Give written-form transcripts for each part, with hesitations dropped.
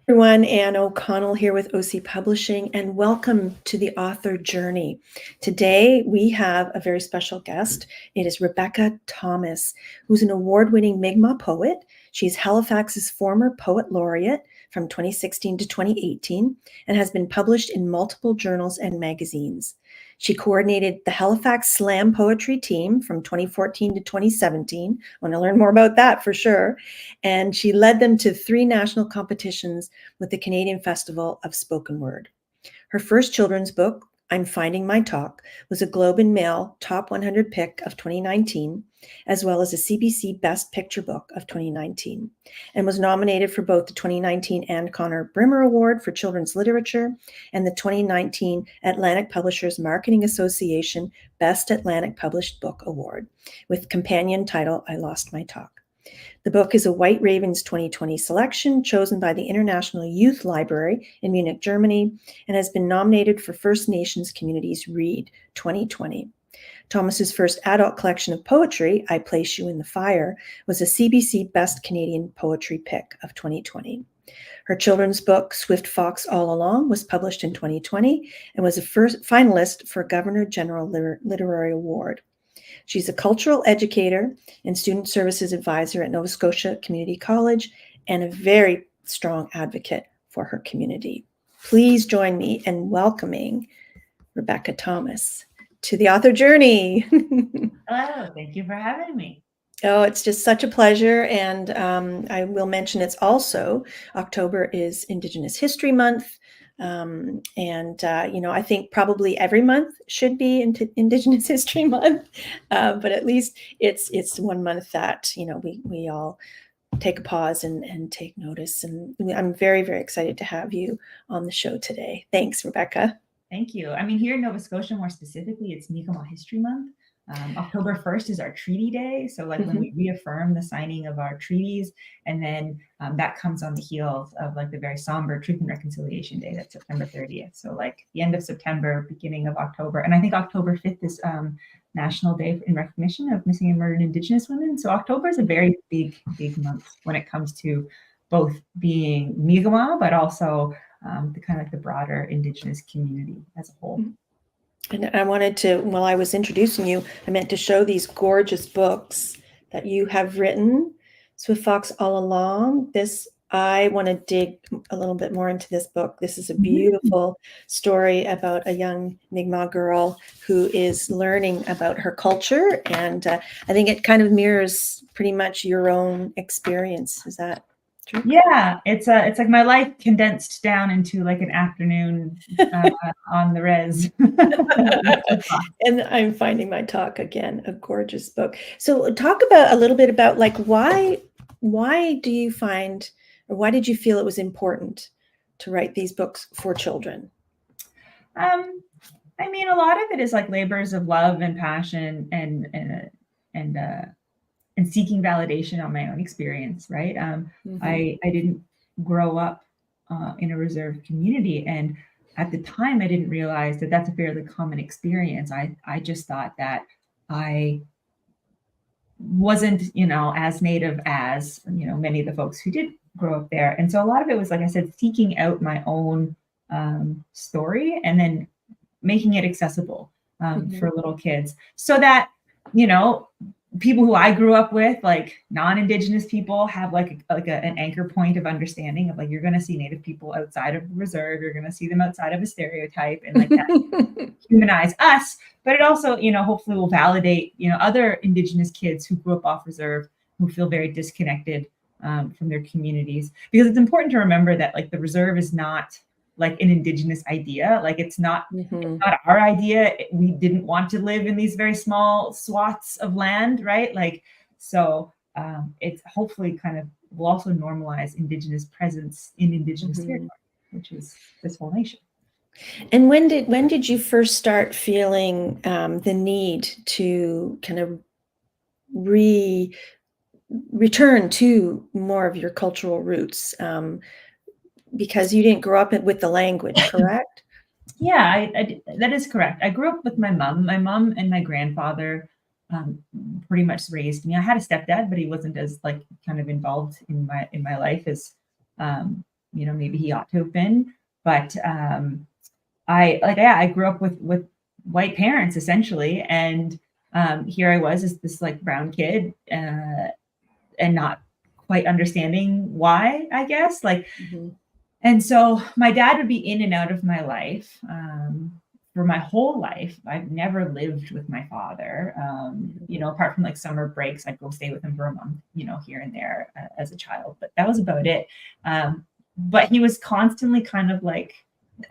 Everyone, Anne O'Connell here with OC Publishing, and welcome to the author journey. Today we have a very special guest. It is Rebecca Thomas, who's an award-winning Mi'kmaq poet. She's Halifax's former poet laureate from 2016 to 2018 and has been published in multiple journals and magazines. She coordinated the Halifax Slam Poetry team from 2014 to 2017. I want to learn more about that for sure. And she led them to 3 national competitions with the Canadian Festival of Spoken Word. Her first children's book, I'm Finding My Talk, was a Globe and Mail Top 100 pick of 2019, as well as a CBC Best Picture Book of 2019, and was nominated for both the 2019 Anne Connor Brimmer Award for Children's Literature and the 2019 Atlantic Publishers Marketing Association Best Atlantic Published Book Award, with companion title, I Lost My Talk. The book is a White Ravens 2020 selection chosen by the International Youth Library in Munich, Germany, and has been nominated for First Nations Communities Read 2020. Thomas's first adult collection of poetry, I Place You in the Fire, was a CBC Best Canadian Poetry Pick of 2020. Her children's book, Swift Fox All Along, was published in 2020 and was a first finalist for Governor General Literary Award. She's a cultural educator and student services advisor at Nova Scotia Community College and a very strong advocate for her community. Please join me in welcoming Rebecca Thomas to the author journey. Hello, thank you for having me. Oh, it's just such a pleasure. And I will mention it's also October is Indigenous History Month. I think probably every month should be Indigenous History Month, but at least it's 1 month that, we all take a pause and take notice. And I'm very, very excited to have you on the show today. Thanks, Rebecca. Thank you. I mean, here in Nova Scotia, more specifically, it's Mi'kmaq History Month. October 1st is our treaty day. So when we reaffirm the signing of our treaties, and then that comes on the heels of the very somber Truth and Reconciliation Day, that's September 30th. So the end of September, beginning of October. And I think October 5th is National Day in recognition of missing and murdered Indigenous women. So October is a very big month when it comes to both being Mi'kmaq, but also the broader Indigenous community as a whole. And I wanted to, while I was introducing you, I meant to show these gorgeous books that you have written. Swift Fox All Along. I want to dig a little bit more into this book. This is a beautiful story about a young Mi'kmaq girl who is learning about her culture. And I think it kind of mirrors pretty much your own experience. Is that true? Yeah, it's like my life condensed down into an afternoon on the res. And I'm Finding My Talk, again, a gorgeous book. So talk about a little bit about why do you find, or why did you feel it was important to write these books for children? I mean, a lot of it is labors of love and passion and seeking validation on my own experience, right? I didn't grow up in a reserved community, and at the time I didn't realize that that's a fairly common experience. I just thought that I wasn't, as native as, many of the folks who did grow up there. And so a lot of it was, like I said, seeking out my own story and then making it accessible for little kids so that, people who I grew up with, non-Indigenous people, have an anchor point of understanding of you're going to see Native people outside of the reserve, you're going to see them outside of a stereotype, and that humanize us. But it also, hopefully will validate, other Indigenous kids who grew up off reserve, who feel very disconnected from their communities. Because it's important to remember that the reserve is not an Indigenous idea. It's not our idea. We didn't want to live in these very small swaths of land, right? So it's hopefully will also normalize Indigenous presence in Indigenous territory, which is this whole nation. And when did you first start feeling the need to kind of return to more of your cultural roots? Because you didn't grow up with the language, correct? Yeah, that is correct. I grew up with my mom. My mom and my grandfather pretty much raised me. I had a stepdad, but he wasn't as involved in my life as maybe he ought to have been. But I grew up with white parents essentially, and here I was as this like brown kid, and not quite understanding why, I guess. Like, and so my dad would be in and out of my life for my whole life. I've never lived with my father, apart from like summer breaks. I'd go stay with him for a month, here and there as a child, but that was about it. But he was constantly kind of like,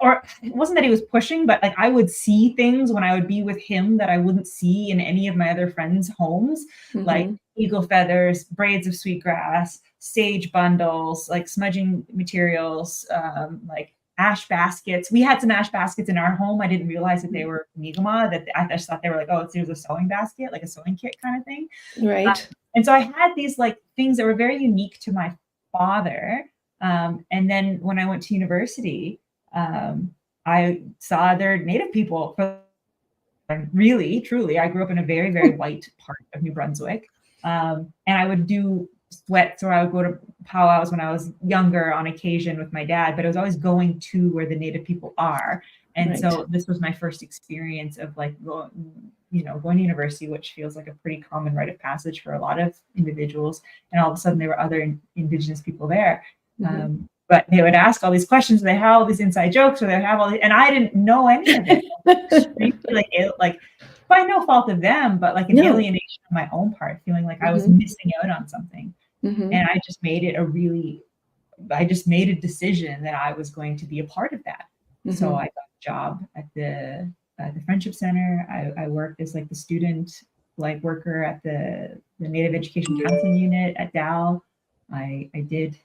or it wasn't that he was pushing, but like I would see things when I would be with him that I wouldn't see in any of my other friends' homes, like eagle feathers, braids of sweetgrass, sage bundles, like smudging materials, like ash baskets. We had some ash baskets in our home. I didn't realize that they were Nigama, that I just thought they were like, oh, it was a sewing basket, like a sewing kit kind of thing. Right. And so I had these like things that were very unique to my father. And then when I went to university, I saw other Native people. Really, truly, I grew up in a very, very white part of New Brunswick. And I would do sweats, or I would go to powwows when I was younger on occasion with my dad, but I was always going to where the Native people are. And so this was my first experience of like going to university, which feels like a pretty common rite of passage for a lot of individuals. And all of a sudden there were other Indigenous people there. But they would ask all these questions, they have all these inside jokes, or they have all these, and I didn't know any of it. like by no fault of them, but like an alienation on my own part, feeling like I was missing out on something. And I just made a decision that I was going to be a part of that. So I got a job at the Friendship Center. I worked as like the student like worker at the Native Education Counseling Unit at Dal. I did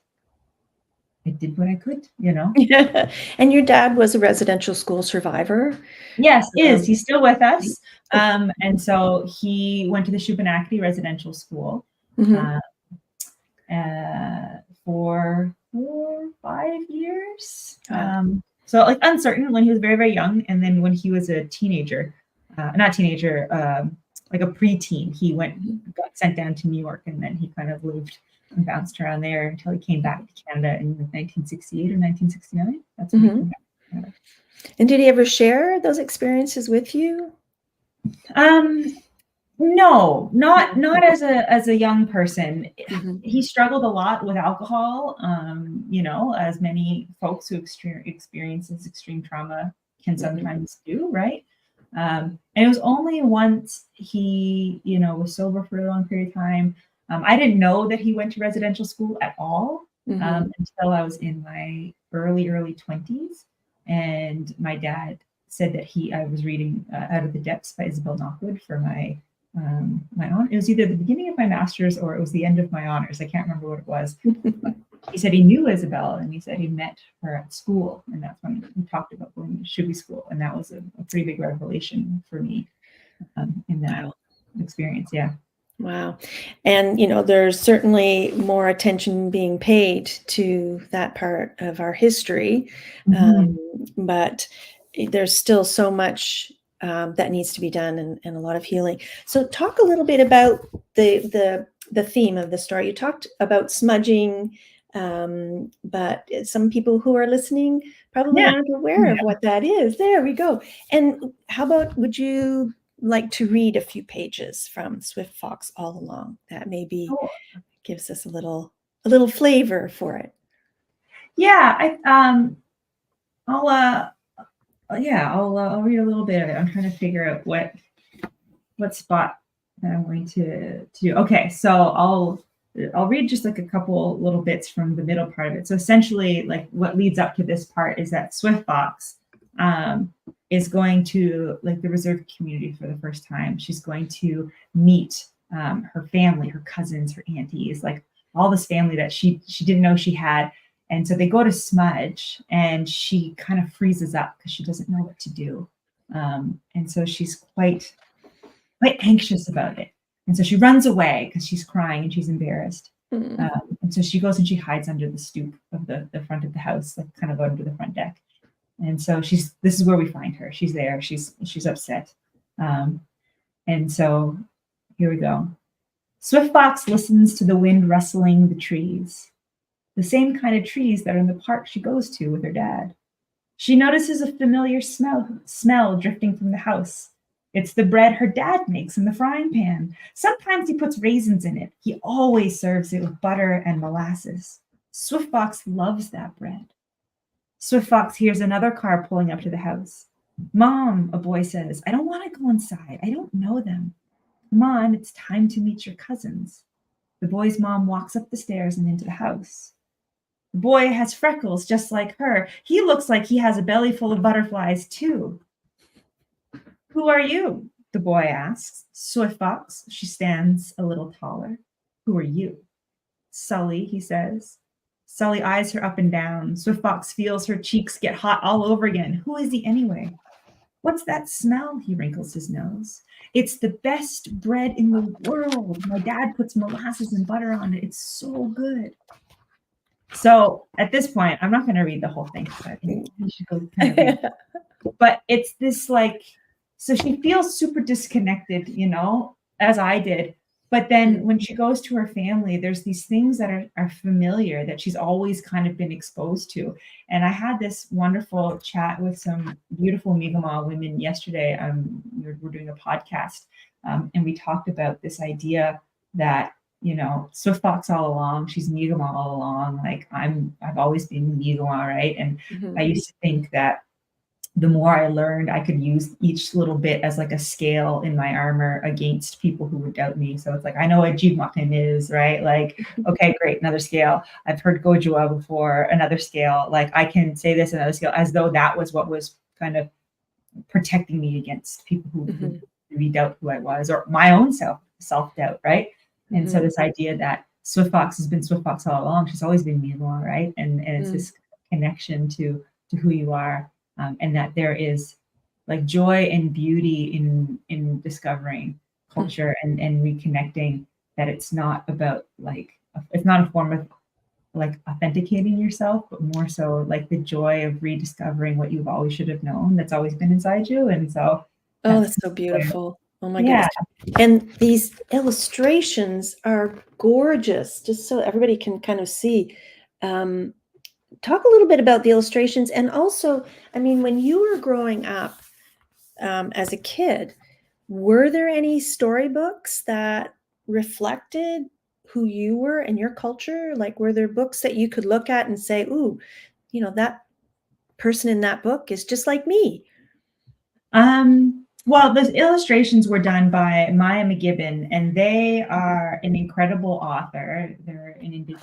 what I could, And your dad was a residential school survivor? Yes, he's still with us. And so he went to the Shubenacadie Residential School for 4 or 5 years. So like uncertain when he was very, very young. And then when he was a teenager, like a preteen, he got sent down to New York, and then he kind of lived and bounced around there until he came back to Canada in 1968 or 1969. That's when he came back to Canada. And did he ever share those experiences with you? No, not as a young person. He struggled a lot with alcohol, as many folks who experiences extreme trauma can sometimes do, right? And it was only once he, was sober for a long period of time. I didn't know that he went to residential school at all until I was in my early 20s. And my dad said that I was reading Out of the Depths by Isabel Knockwood for my honor. It was either the beginning of my master's or it was the end of my honors. I can't remember what it was. He said he knew Isabel, and he said he met her at school. And that's when we talked about going to Shuby School. And that was a pretty big revelation for me in that experience. Yeah. Wow. And, there's certainly more attention being paid to that part of our history. But there's still so much that needs to be done, and a lot of healing. So talk a little bit about the theme of the story. You talked about smudging, but some people who are listening probably aren't aware of what that is. There we go. And how about, would you like to read a few pages from Swift Fox All Along? That maybe gives us a little flavor for it. Yeah, I'll read a little bit of it. I'm trying to figure out what spot that I'm going to do. Okay, so I'll read just like a couple little bits from the middle part of it. So essentially, like what leads up to this part is that Swift Fox is going to like the reserve community for the first time. She's going to meet her family, her cousins, her aunties, like all this family that she didn't know she had. And so they go to smudge, and she kind of freezes up because she doesn't know what to do. And so she's quite anxious about it. And so she runs away because she's crying and she's embarrassed. And so she goes and she hides under the stoop of the front of the house, like kind of under the front deck. And so this is where we find her. She's there. She's upset. And so here we go. Swift Fox listens to the wind rustling the trees. the same kind of trees that are in the park she goes to with her dad. She notices a familiar smell drifting from the house. It's the bread her dad makes in the frying pan. Sometimes he puts raisins in it. He always serves it with butter and molasses. Swift Fox loves that bread. Swift Fox hears another car pulling up to the house. Mom, a boy says, I don't want to go inside. I don't know them. Come on, it's time to meet your cousins. The boy's mom walks up the stairs and into the house. The boy has freckles just like her. He looks like he has a belly full of butterflies, too. Who are you? The boy asks. Swift Fox. She stands a little taller. Who are you? Sully, he says. Sully eyes her up and down. Swift Fox feels her cheeks get hot all over again. Who is he anyway? What's that smell? He wrinkles his nose. It's the best bread in the world. My dad puts molasses and butter on it. It's so good. So at this point, I'm not going to read the whole thing. I think you should go kind of read it. But it's this like, so she feels super disconnected, you know, as I did. But then when she goes to her family, there's these things that are familiar that she's always kind of been exposed to. And I had this wonderful chat with some beautiful Mi'kmaq women yesterday. We're doing a podcast, and we talked about this idea that, you know, Swift Fox all along, she's Mi'kmaq all along. Like I've always been Mi'kmaq, right? And I used to think that the more I learned, I could use each little bit as like a scale in my armor against people who would doubt me. So it's like, I know what Jigmakin is, right? Like, okay, great, another scale. I've heard Gojua before, another scale. Like I can say this, another scale, as though that was what was kind of protecting me against people who would really doubt who I was, or my own self-doubt, right? And so this idea that Swift Fox has been Swift Fox all along, she's always been Mi'kmaq, right? And it's this connection to who you are. And that there is like joy and beauty in discovering culture and reconnecting, that it's not about like, it's not a form of like authenticating yourself, but more so like the joy of rediscovering what you've always should have known that's always been inside you. And so that's so beautiful. Oh my goodness. And these illustrations are gorgeous, just so everybody can kind of see. Talk a little bit about the illustrations. And also, I mean, when you were growing up as a kid, were there any storybooks that reflected who you were and your culture? Like, were there books that you could look at and say, ooh, you know, that person in that book is just like me? Well, the illustrations were done by Maya McGibbon, and they are an incredible author. They're an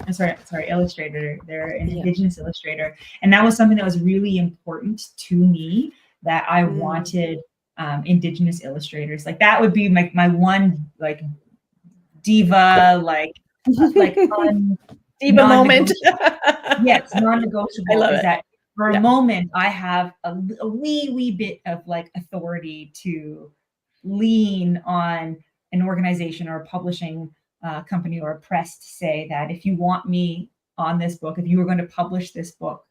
illustrator. They're an Indigenous illustrator. And that was something that was really important to me, that I wanted Indigenous illustrators. Like that would be my one like diva, like fun diva moment. Yes, non-negotiable. I love is it. That for a moment, I have a wee bit of like authority to lean on an organization or a publishing company or a press to say that if you want me on this book, if you were going to publish this book,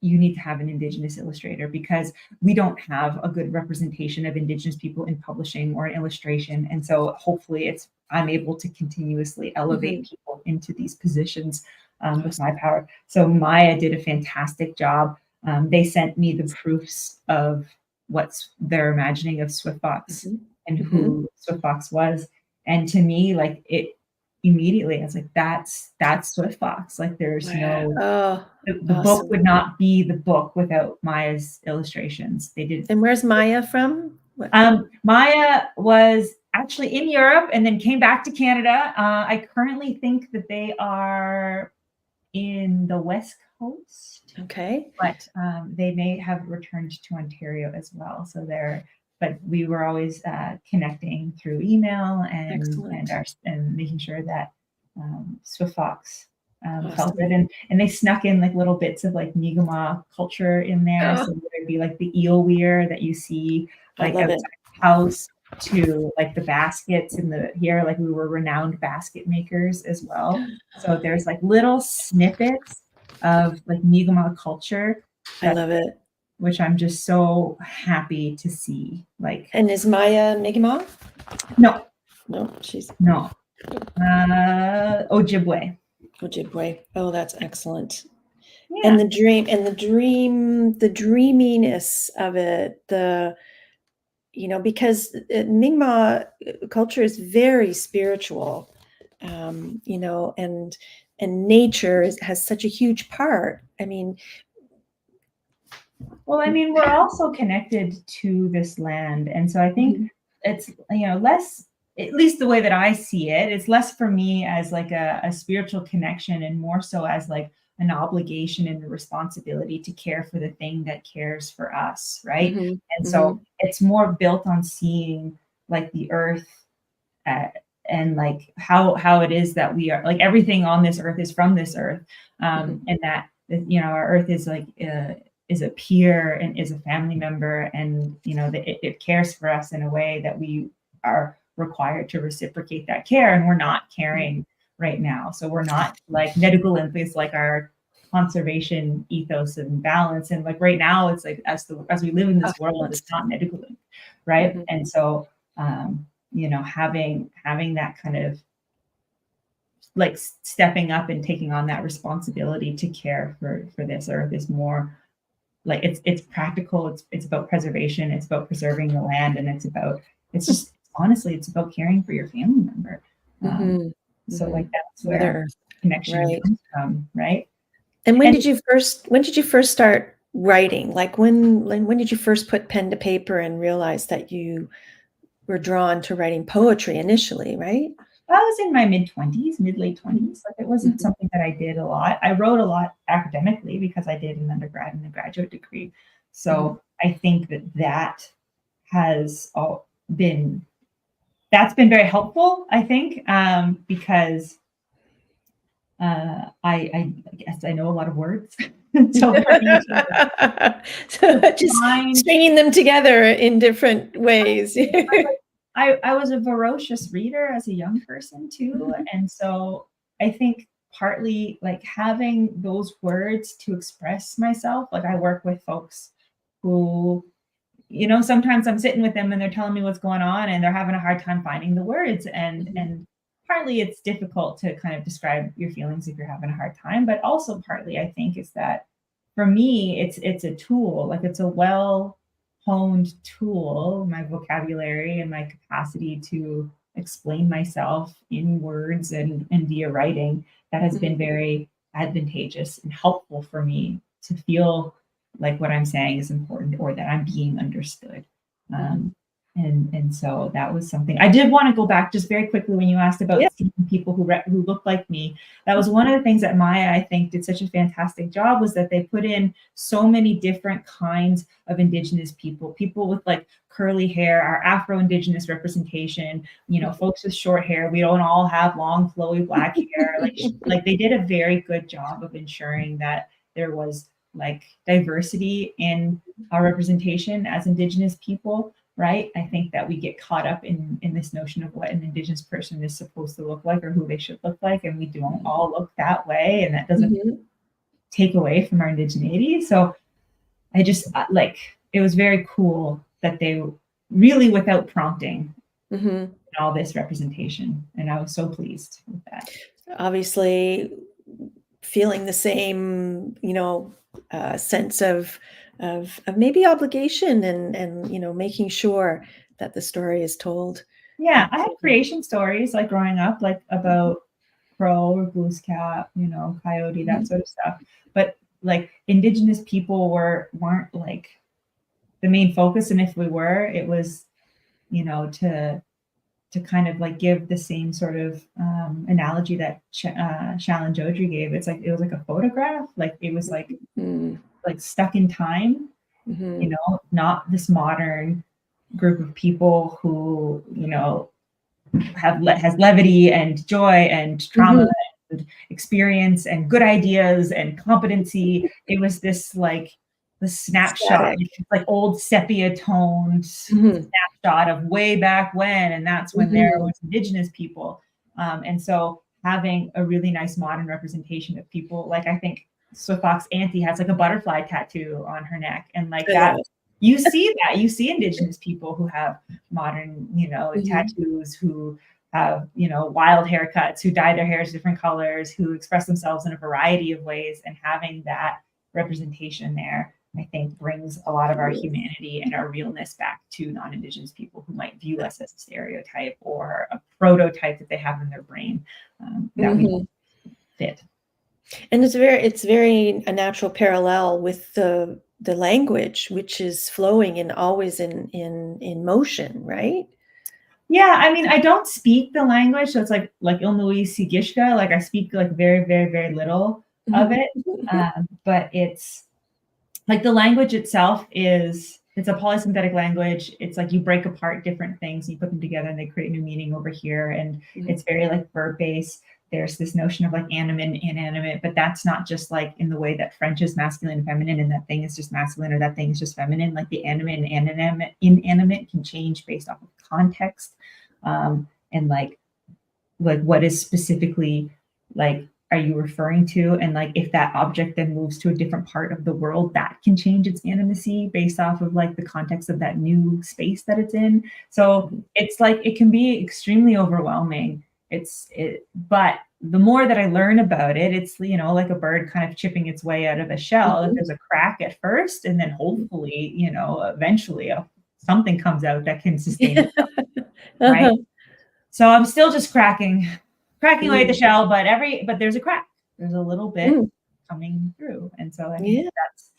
you need to have an Indigenous illustrator, because we don't have a good representation of Indigenous people in publishing or in illustration. And so hopefully I'm able to continuously elevate people into these positions with my power. So Maya did a fantastic job. They sent me the proofs of what's their imagining of Swift Fox and who Swift Fox was. And to me, like it immediately, I was like, that's Swift Fox. Like there's the awesome. Book would not be the book without Maya's illustrations. They did. And where's Maya from? Maya was actually in Europe and then came back to Canada. I currently think that they are in the West Coast. Okay. But they may have returned to Ontario as well. So but we were always connecting through email and making sure that Swift Fox felt it. And they snuck in like little bits of like Mi'kmaq culture in there. So there'd be like the eel weir that you see like outside the house, to like the baskets here, like we were renowned basket makers as well. So there's like little snippets of like Mi'kmaq culture. I love it. Which I'm just so happy to see. Like, and is Maya Mi'kmaq? No, no, she's no. Ojibwe. Ojibwe. Oh, that's excellent. And Yeah. the dreaminess of it, because Mi'kmaq culture is very spiritual, and nature has such a huge part. I mean, Well, I mean, we're also connected to this land. And so I think mhm, it's, less, at least the way that I see it, it's less for me as like a spiritual connection and more so as like an obligation and a responsibility to care for the thing that cares for us. Right. mhm, And so mhm, it's more built on seeing like the earth, uh, and like how it is that we are, like everything on this earth is from this earth, mhm, and that our earth is like is a peer and is a family member, and that it cares for us in a way that we are required to reciprocate that care, and we're not mhm. caring right now. So we're not like Nedugalimp is like our conservation ethos and balance, and like right now it's like as we live in this world, Excellent. it's not Nedugalimp, right? Mhm, And so having that kind of like stepping up and taking on that responsibility to care for this earth is more like it's practical. It's about preservation. It's about preserving the land, and it's just honestly it's about caring for your family member. Um, mhm, so like mhm. that's Mother where Earth, connection right. comes from, right? And And when did you first start writing? Like when did you first put pen to paper and realize that you were drawn to writing poetry initially, right? I was in my mid late Mhm, 20s. Like it wasn't mhm, something that I did a lot. I wrote a lot academically because I did an undergrad and a graduate degree. mhm, So I think that has all been that's been very helpful. I think because I guess I know a lot of words. So for me to So just find stringing them together in different ways. I was a voracious reader as a young person too. And so I think partly like having those words to express myself, like I work with folks who, sometimes I'm sitting with them and they're telling me what's going on and they're having a hard time finding the words. And Mhm, and partly it's difficult to kind of describe your feelings if you're having a hard time, but also partly I think is that for me it's a tool, like it's a well honed tool, my vocabulary and my capacity to explain myself in words and via writing that has been mhm, very advantageous and helpful for me to feel like what I'm saying is important or that I'm being understood. mhm. Um, and so that was something I did want to go back just very quickly when you asked Yeah. about seeing people who look like me. That was one of the things that Maya, I think, did such a fantastic job was that they put in so many different kinds of Indigenous people with like curly hair, our Afro-Indigenous representation, folks with short hair. We don't all have long, flowy black hair. Like they did a very good job of ensuring that there was like diversity in our representation as Indigenous people, right? I think that we get caught up in this notion of what an Indigenous person is supposed to look like or who they should look like, and we don't all look that way, and that doesn't Mhm, take away from our indigeneity. So I just like it was very cool that they really, without prompting, mhm. all this representation, and I was so pleased with that. Obviously, feeling the same, sense of maybe obligation and making sure that the story is told. Yeah, I had Absolutely. creation stories like growing up, like Mhm, about crow or glooskap, coyote, that mhm, sort of stuff. But like indigenous people weren't like the main focus, and if we were, it was to kind of like give the same sort of analogy that Shalin Jodri gave. It's like it was like a photograph, like it was mhm, like stuck in time, mhm, not this modern group of people who has levity and joy and trauma mhm. and experience and good ideas and competency. It was this like the snapshot, Static. it's like old sepia toned Mhm, snapshot of way back when, and that's when there mhm. was indigenous people. And so having a really nice modern representation of people, like I think Swiftfox Auntie has like a butterfly tattoo on her neck, and like I love that it. you see indigenous people who have modern, Mhm, tattoos who have, you know, wild haircuts, who dye their hairs different colors, who express themselves in a variety of ways, and having that representation there, I think, brings a lot of our humanity and our realness back to non-Indigenous people who might view us as a stereotype or a prototype that they have in their brain that we fit. And it's very a natural parallel with the language, which is flowing and always in motion, right? Yeah, I mean, I don't speak the language, so it's like Ilnui Sigishka, like I speak like very, very, very little of it. But it's like the language itself it's a polysynthetic language. It's like you break apart different things, you put them together, and they create new meaning over here. And it's very like verb based. There's this notion of like animate and inanimate, but that's not just like in the way that French is masculine and feminine, and that thing is just masculine or that thing is just feminine. Like the animate and inanimate can change based off of context, and like what is specifically like are you referring to, and like if that object then moves to a different part of the world, that can change its animacy based off of like the context of that new space that it's in. So it's like it can be extremely overwhelming. But the more that I learn about it, it's, you know, like a bird kind of chipping its way out of a shell. There's a crack at first, and then hopefully, you know, eventually something comes out that can sustain itself, right? So I'm still just cracking away at the shell, but there's a crack. There's a little bit coming through, and so I think that's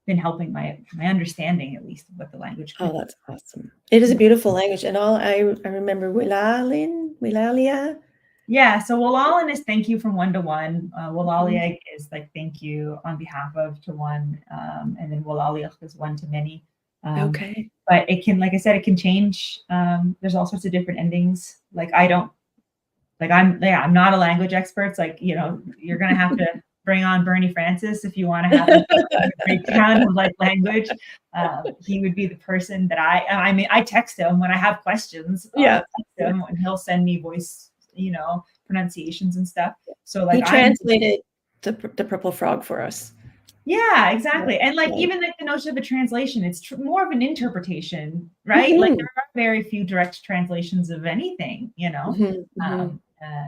been helping my understanding, at least, of what the language could be. That's awesome. It is a beautiful language, and I remember Wilalia. Yeah, so Wilalin is thank you from one to one. Walalia is like thank you on behalf of to one, and then Walaliach is one to many. Okay. But it can, like I said, it can change. There's all sorts of different endings. Like I'm not a language expert. It's like, you know, you're gonna have to bring on Bernie Francis if you want to have a breakdown of like language. He would be the person that I mean, I text him when I have questions. Yeah. Text him, and he'll send me voice, you know, pronunciations and stuff. So like he translated the Purple Frog for us. Yeah, exactly. And like even like the notion of a translation, it's more of an interpretation, right? Like there are very few direct translations of anything, you know,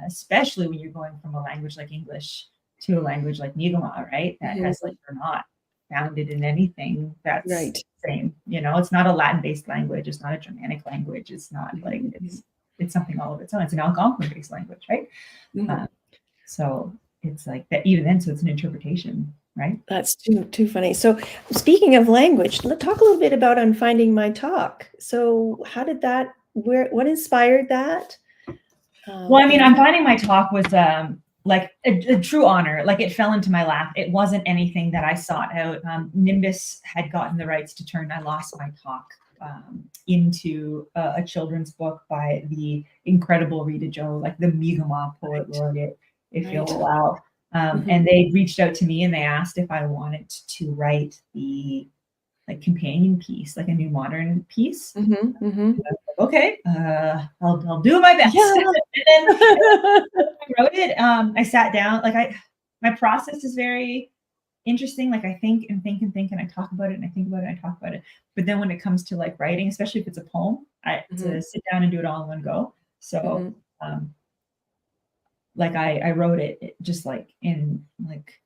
especially when you're going from a language like English to a language like Mi'kmaq, right? That has like, they're not founded in anything that's the same, you know. It's not a Latin-based language. It's not a Germanic language. It's not like it's something all of its own. It's an Algonquin-based language, right? So it's like that even then. So it's an interpretation. Right. That's too funny. So speaking of language, let's talk a little bit about On Finding My Talk. So how did that, what inspired that? Well, I mean, On Finding My Talk was like a true honor. Like it fell into my lap. It wasn't anything that I sought out. Nimbus had gotten the rights to turn I Lost My Talk into a children's book by the incredible Rita Joe, like the Mi'kmaq poet laureate, if you'll allow. And they reached out to me and they asked if I wanted to write the like companion piece, like a new modern piece. Okay, I'll do my best. And then I wrote it. I sat down. Like my process is very interesting. Like I think and think and think, and I talk about it and I think about it and I talk about it. But then when it comes to like writing, especially if it's a poem, I to sit down and do it all in one go. So. Like I wrote it just like in like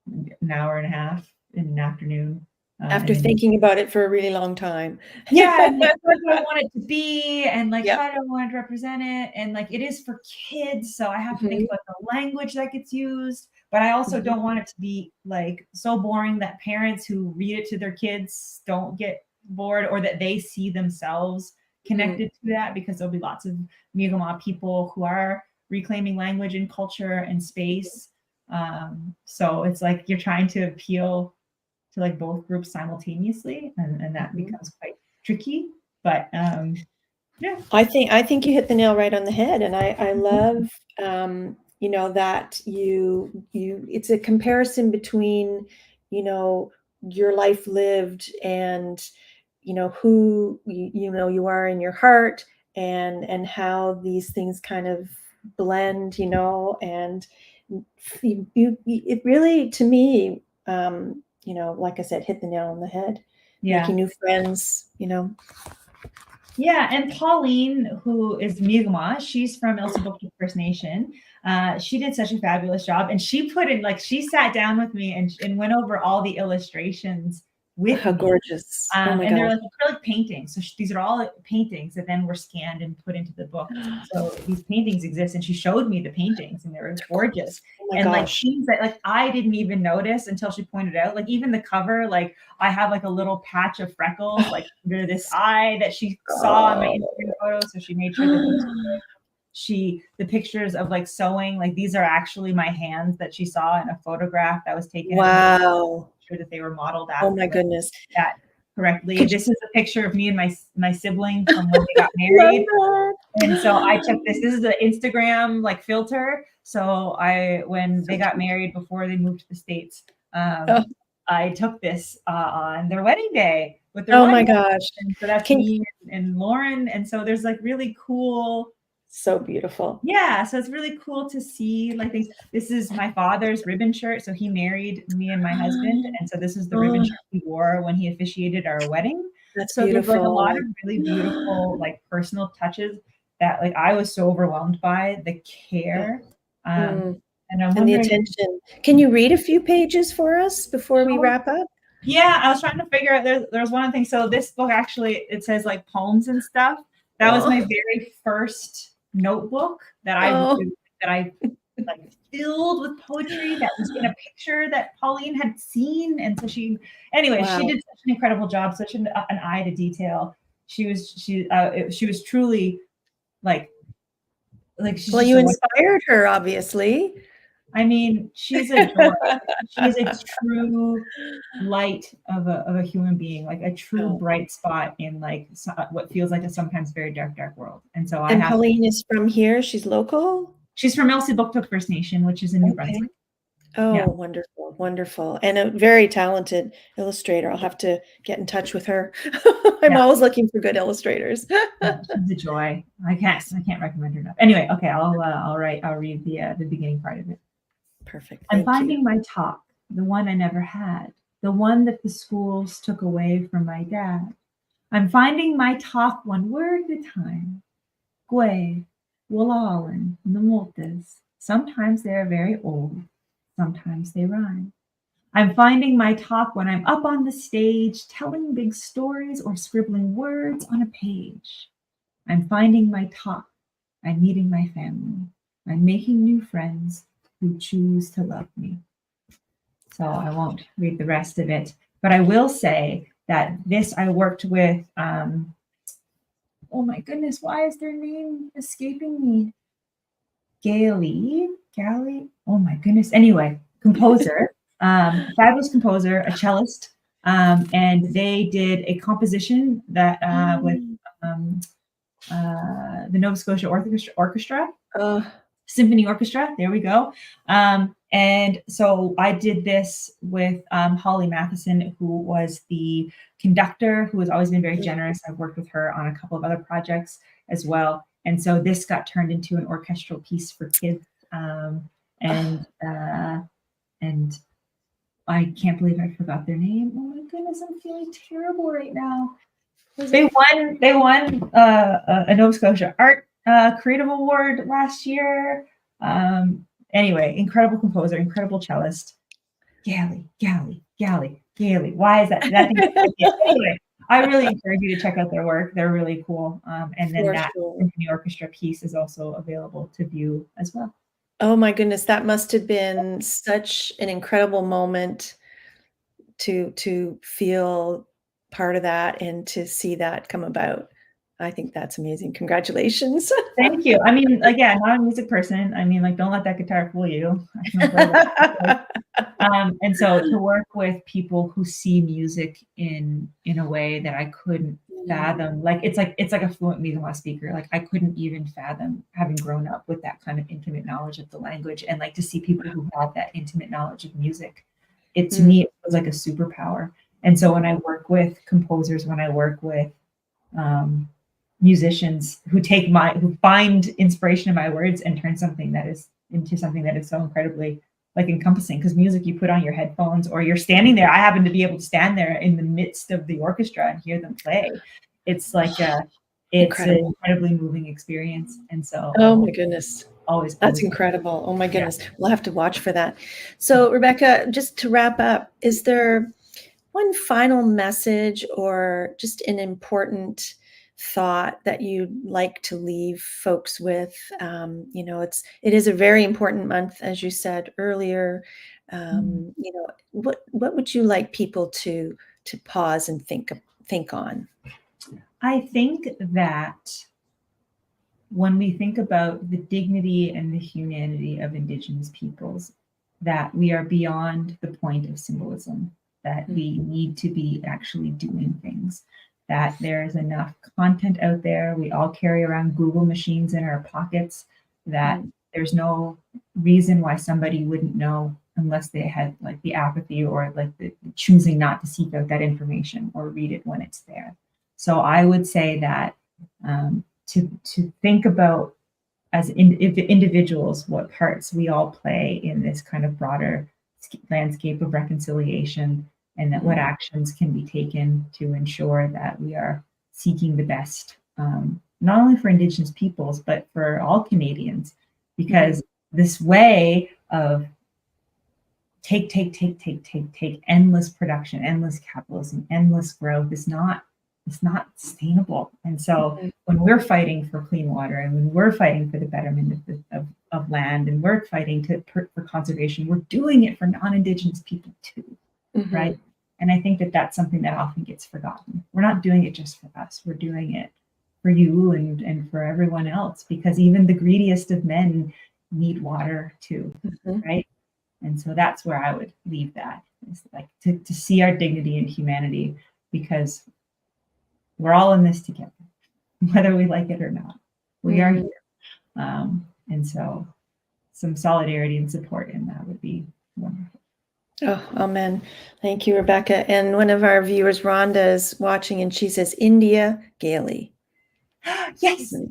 an hour and a half in an afternoon. After thinking about it for a really long time. Yeah, and like what do I want it to be, and like how do I want to represent it, and like it is for kids, so I have to think about the language that gets used, but I also don't want it to be like so boring that parents who read it to their kids don't get bored, or that they see themselves connected to that, because there'll be lots of Mi'kmaq people who are reclaiming language and culture and space. So it's like you're trying to appeal to like both groups simultaneously, and that becomes quite tricky. But yeah, I think you hit the nail right on the head, and I love you know that you it's a comparison between, you know, your life lived and, you know, who you know you are in your heart, and how these things kind of blend, you know, and it really, to me, you know, like I said, hit the nail on the head. Making new friends, you know. Yeah, and Pauline, who is Mi'kmaq, she's from Elsipogtog First Nation. She did such a fabulous job, and she put in like she sat down with me and went over all the illustrations with How me. gorgeous. Oh my And they're gosh. like acrylic paintings. So these are all paintings that then were scanned and put into the book. So these paintings exist, and she showed me the paintings, and they were gorgeous. Oh my And like gosh. things that like I didn't even notice until she pointed out. Like even the cover, like I have like a little patch of freckles, like under this eye that she saw in my Instagram photo. So she made sure that those were the pictures of like sewing, like these are actually my hands that she saw in a photograph that was taken at the museum. Wow. Sure that they were modeled Oh after my goodness. that correctly. Could This is a picture of me and my sibling from when they got you love married. that? And so I took this. This is an Instagram like filter. So when they got married before they moved to the States, Oh, I took this on their wedding day with their oh my wedding. gosh. And so that's Can me and Lauren. And so there's like really cool. So beautiful. Yeah, so it's really cool to see like things. This is my father's ribbon shirt. So he married me and my husband, and so this is the ribbon Oh, shirt he wore when he officiated our wedding. that's So there's like a lot beautiful. of really beautiful like personal touches that like I was so overwhelmed by the care. Mm. And I'm And the wondering, attention. Can you read a few pages for us before we wrap up? yeah, I was trying to figure out. There's one thing. So this book actually it says like poems and stuff. That was my Oh, very first notebook oh, that I like filled with poetry that was in a picture that Pauline had seen. And so she wow. did such an incredible job, such an eye to detail. She was truly like she's Well, just you a wonderful. inspired her, obviously. I mean, she's a joy. She is a true light of a human being, like a true Oh. bright spot in like what feels like a sometimes very dark world. And so I And have to. Pauline is from here. She's local. She's from Elsipogtog First Nation, which is in New Okay. Brunswick. Oh, Yeah. wonderful, wonderful. And a very talented illustrator. I'll have to get in touch with her. I'm Yeah. always looking for good illustrators. She's a joy. I can't recommend her enough. Anyway, okay, I'll read the beginning part of it. Perfect. I'm Thank you. finding my talk, the one I never had, the one that the schools took away from my dad. I'm finding my talk one word at a time. Gwe, Walalan, Namultas. Sometimes they are very old, sometimes they rhyme. I'm finding my talk when I'm up on the stage, telling big stories or scribbling words on a page. I'm finding my talk. I'm meeting my family. I'm making new friends who choose to love me. So I won't read the rest of it, but I will say that this I worked with. Oh my goodness, why is their name escaping me? Gally. Oh my goodness. Anyway, composer, fabulous composer, a cellist, and they did a composition that with the Nova Scotia Orchestra. Symphony Orchestra. There we go. And so I did this with Holly Matheson, who was the conductor, who has always been very generous. I've worked with her on a couple of other projects as well. And so this got turned into an orchestral piece for kids. And I can't believe I forgot their name. Oh my goodness, I'm feeling terrible right now. They won a Nova Scotia Art Creative Award last year. Anyway, incredible composer, incredible cellist. Gally. Why is that thing? Anyway, I really encourage you to check out their work. They're really cool. And then that symphony orchestra piece is also available to view as well. Oh my goodness, that must have been such an incredible moment to feel part of that and to see that come about. I think that's amazing. Congratulations. Thank you. I mean, again, not a music person. I mean, like, don't let that guitar fool you. And so to work with people who see music in a way that I couldn't fathom, like it's like a fluent Mi'kmaq speaker. Like I couldn't even fathom having grown up with that kind of intimate knowledge of the language, and like to see people who have that intimate knowledge of music, to me it was like a superpower. And so when I work with composers, when I work with musicians who find inspiration in my words and turn something that is into something that is so incredibly like encompassing, because music you put on your headphones or you're standing there. I happen to be able to stand there in the midst of the orchestra and hear them play. It's like It's an Incredible. incredibly moving experience. And so Oh my goodness. always, That's always, incredible. Oh my yeah. goodness. We'll have to watch for that. So, Rebecca, just to wrap up, is there one final message or just an important thought that you'd like to leave folks with? It is a very important month, as you said earlier. Mm. What would you like people to pause and think on? I think that when we think about the dignity and the humanity of Indigenous peoples, that we are beyond the point of symbolism, that we need to be actually doing things, that there is enough content out there. We all carry around Google machines in our pockets, that there's no reason why somebody wouldn't know unless they had like the apathy or like the choosing not to seek out that information or read it when it's there. So I would say that to think about as individuals what parts we all play in this kind of broader landscape of reconciliation, and that what actions can be taken to ensure that we are seeking the best, not only for Indigenous peoples, but for all Canadians, because this way of take, endless production, endless capitalism, endless growth is not, it's not sustainable. And so when we're fighting for clean water, and when we're fighting for the betterment of land, and we're fighting for conservation, we're doing it for non-Indigenous people too, right? And I think that that's something that often gets forgotten. We're not doing it just for us. We're doing it for you and for everyone else, because even the greediest of men need water too, right? And so that's where I would leave that, is like to see our dignity and humanity, because we're all in this together, whether we like it or not. We are here. And so some solidarity and support in that would be wonderful. Oh, amen. Thank you, Rebecca. And one of our viewers, Rhonda, is watching, and she says, India Gailey. Yes. And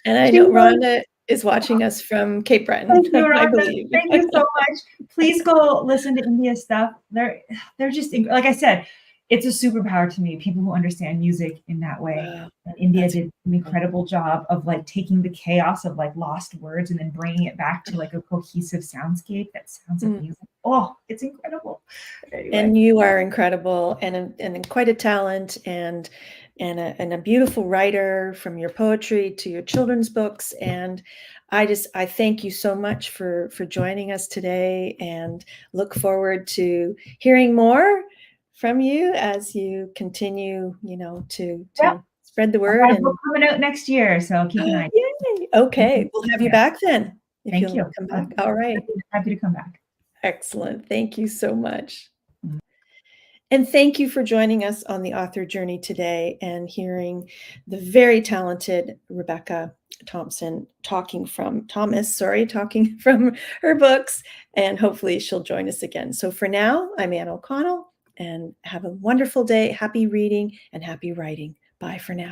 I know Rhonda is watching us from Cape Breton, Thank you, I Rhonda. believe. Thank you so much. Please go listen to India stuff. They're just, like I said, it's a superpower to me, people who understand music in that way. Wow, and India did an incredible job of like taking the chaos of like lost words and then bringing it back to like a cohesive soundscape that sounds like music. Oh, it's incredible. Anyway. And you are incredible, and quite a talent, and a beautiful writer, from your poetry to your children's books. And I thank you so much for joining us today, and look forward to hearing more from you as you continue, to spread the word. I've got a book coming out next year, so keep an eye. Yay! Okay, we'll have you back then. If Thank you'll you. come back. All right. Happy to come back. Excellent. Thank you so much. And thank you for joining us on the author journey today, and hearing the very talented Rebecca talking from her books, and hopefully she'll join us again. So for now, I'm Ann O'Connell, and have a wonderful day. Happy reading and happy writing. Bye for now.